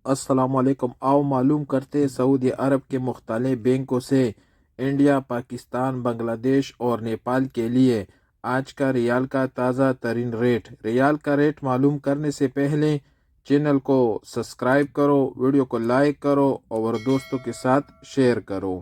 السلام علیکم۔ آؤ معلوم کرتے سعودی عرب کے مختلف بینکوں سے انڈیا، پاکستان، بنگلہ دیش اور نیپال کے لیے آج کا ریال کا تازہ ترین ریٹ۔ ریال کا ریٹ معلوم کرنے سے پہلے چینل کو سبسکرائب کرو، ویڈیو کو لائک کرو اور دوستوں کے ساتھ شیئر کرو۔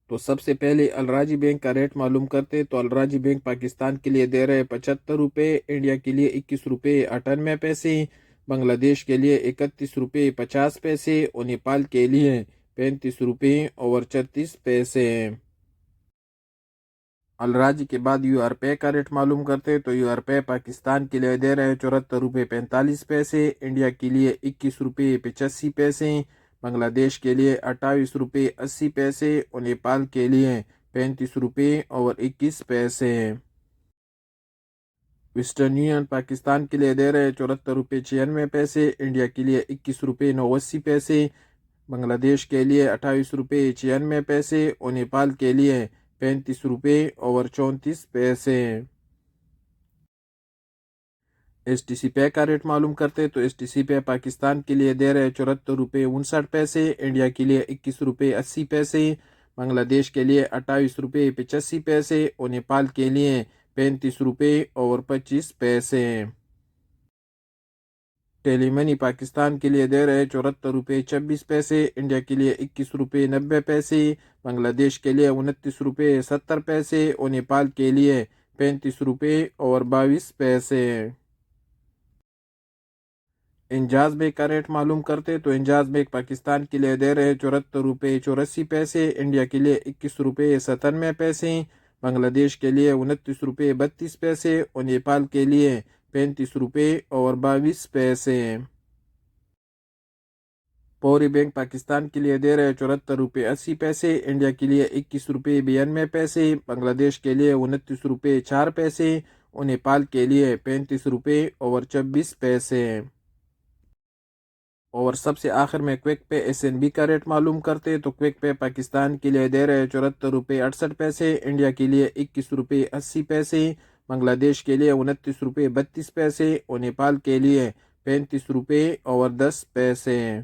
تو سب سے پہلے الراجی بینک کا ریٹ معلوم کرتے تو الراجی بینک پاکستان کے لیے دے رہے 75 روپے، انڈیا کے لیے 21 روپے 98 پیسے، بنگلہ دیش کے لیے 31 روپے 50 پیسے اور نیپال کے لیے 35 روپے اور 34 پیسے۔ الراجی کے بعد یو آر پے کا ریٹ معلوم کرتے تو یو آر پے پاکستان کے لیے دے رہے 74 روپے 45 پیسے، انڈیا کے لیے 21 روپے 85 پیسے، بنگلہ دیش کے لیے 28 روپے 80 پیسے اور نیپال کے لیے 35 روپے اور 21 پیسے۔ ویسٹرن یونین پاکستان کے لیے دے رہے 74 روپے 96 پیسے، انڈیا کے لیے 21 روپے 89 پیسے، بنگلہ دیش کے لیے 28 روپے 96 پیسے اور نیپال کے لیے 35 روپے اور 34 پیسے۔ ایس ٹی سی پے کا ریٹ معلوم کرتے تو ایس ٹی سی پے پاکستان کے لیے دے رہے 74 روپے 59 پیسے، انڈیا کے لیے 21 روپے 80 پیسے، بنگلہ دیش کے لیے 28 روپے 85 پیسے اور نیپال کے لیے 35 روپے اور 25 پیسے۔ ٹیلی منی پاکستان کے لیے دے رہے 74 روپے 26 پیسے، انڈیا کے لیے 21 روپے 90 پیسے، بنگلہ دیش کے لیے 29 روپے 70 پیسے اور نیپال کے لیے 35 روپے اور 22 پیسے۔ انجاز بیگ کا ریٹ معلوم کرتے تو انجاز بیگ پاکستان کے لیے دے رہے 74 روپے 84 پیسے، انڈیا کے لیے 21 روپے 97 پیسے، بنگلہ دیش کے لیے 29 روپے 32 پیسے اور نیپال کے لیے 35 روپے اور 22 پیسے۔ پوری بینک پاکستان کے لیے دے رہے 74 روپے 80 پیسے، انڈیا کے لیے 21 روپے 92 پیسے، بنگلہ دیش کے لیے 29 روپے 4 پیسے اور نیپال کے لیے 35 روپے اور 24 پیسے۔ اور سب سے آخر میں quick pay S N B کا ریٹ معلوم کرتے تو کوئک پے پاکستان کے لیے دے رہے 74 روپے 68 پیسے، انڈیا کے لیے 21 روپے 80 پیسے، بنگلہ دیش کے لیے 29 روپے 32 پیسے اور نیپال کے لیے 35 روپے اور 10 پیسے۔